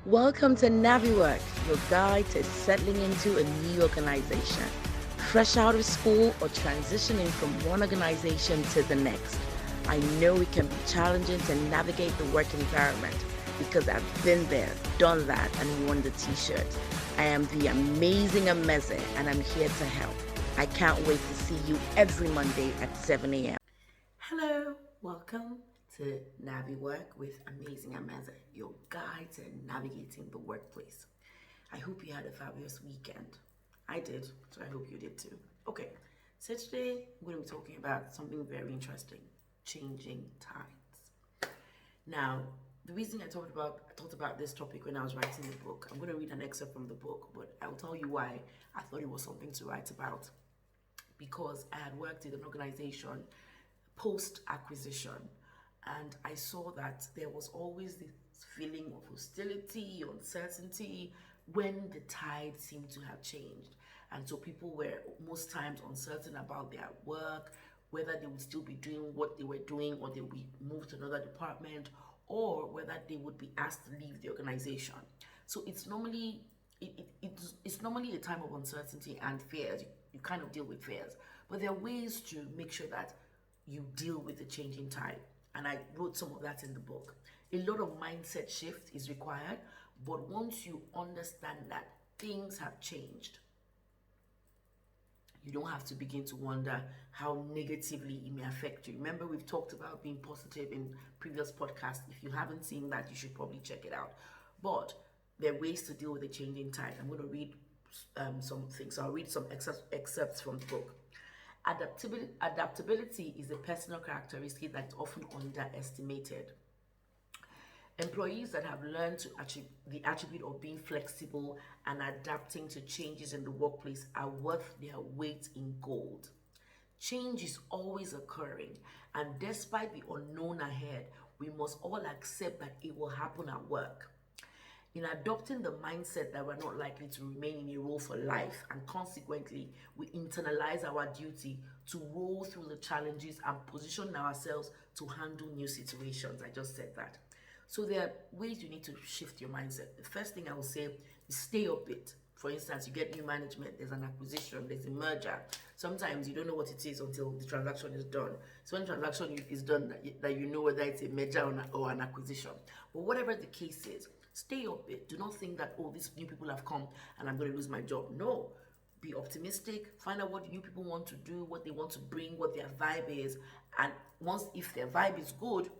Welcome to NaviWork, your guide to settling into a new organization. Fresh out of school or transitioning from one organization to the next. I know it can be challenging to navigate the work environment because I've been there, done that, and worn the t-shirt. I am the amazing Ameze, and I'm here to help. I can't wait to see you every Monday at 7 a.m. Hello, welcome to NaviWork with Amazing Ameze, your guide to navigating the workplace. I hope you had a fabulous weekend. I did, so I hope you did too. Okay, so today we're going to be talking about something very interesting, changing tides. Now, the reason I thought about this topic when I was writing the book, I'm going to read an excerpt from the book, but I'll tell you why I thought it was something to write about. Because I had worked in an organization post-acquisition, and I saw that there was always this feeling of hostility, uncertainty when the tide seemed to have changed. And so people were most times uncertain about their work, whether they would still be doing what they were doing or they would move to another department, or whether they would be asked to leave the organization. So it's normally it's normally a time of uncertainty and fears. You kind of deal with fears, but there are ways to make sure that you deal with the changing tide. And I wrote some of that in the book. A lot of mindset shift is required, but once you understand that things have changed, you don't have to begin to wonder how negatively it may affect you. Remember, we've talked about being positive in previous podcasts. If you haven't seen that, you should probably check it out. But there are ways to deal with the changing tide. I'm going to read some things. So I'll read some excerpts from the book. Adaptability is a personal characteristic that's often underestimated. Employees that have learned to achieve the attribute of being flexible and adapting to changes in the workplace are worth their weight in gold. Change is always occurring, and despite the unknown ahead, we must all accept that it will happen at work. In adopting the mindset that we're not likely to remain in a role for life, and consequently, we internalize our duty to roll through the challenges and position ourselves to handle new situations. I just said that. So there are ways you need to shift your mindset. The first thing I will say is stay up it. For instance, you get new management, there's an acquisition, there's a merger. Sometimes you don't know what it is until the transaction is done. So when the transaction is done, that you know whether it's a merger or an acquisition. But whatever the case is, stay up it. Do not think that, oh, these new people have come and I'm going to lose my job. No. Be optimistic. Find out what the new people want to do, what they want to bring, what their vibe is. And if their vibe is good,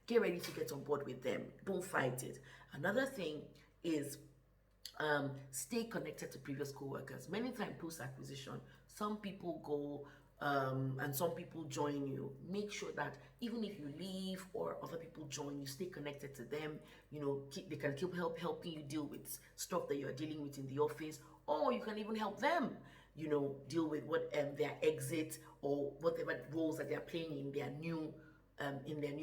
get ready to get on board with them. Don't fight it. Another thing is stay connected to previous co-workers. Many times post-acquisition, some people go and some people join you. Make sure that even if you leave or other people join you, stay connected to them. They can keep helping you deal with stuff that you're dealing with in the office, or you can even help them deal with what their exit or whatever roles that they're playing in their new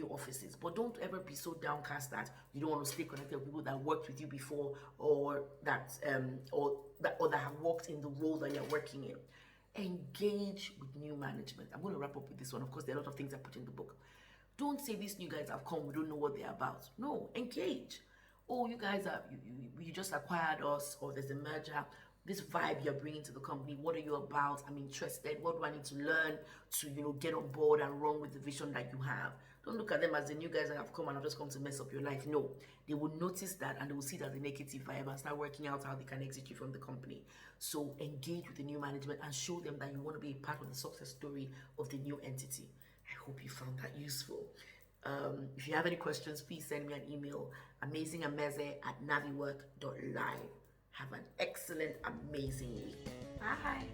offices. But don't ever be so downcast that you don't want to stay connected with people that worked with you before, or that have worked in the role that you're working in. Engage with new management. I'm going to wrap up with this one. Of course, there are a lot of things I put in the book. Don't say these new guys have come, we don't know what they're about. No, engage. Oh, you guys you just acquired us, or there's a merger. This vibe you're bringing to the company, what are you about? I'm interested. What do I need to learn to get on board and run with the vision that you have? Don't look at them as the new guys that have come and have just come to mess up your life. No, they will notice that and they will see it as a negative vibe and start working out how they can exit you from the company. So engage with the new management and show them that you want to be a part of the success story of the new entity. I hope you found that useful. If you have any questions, please send me an email, amazingameze@naviwork.live. Have an excellent, amazing week. Bye.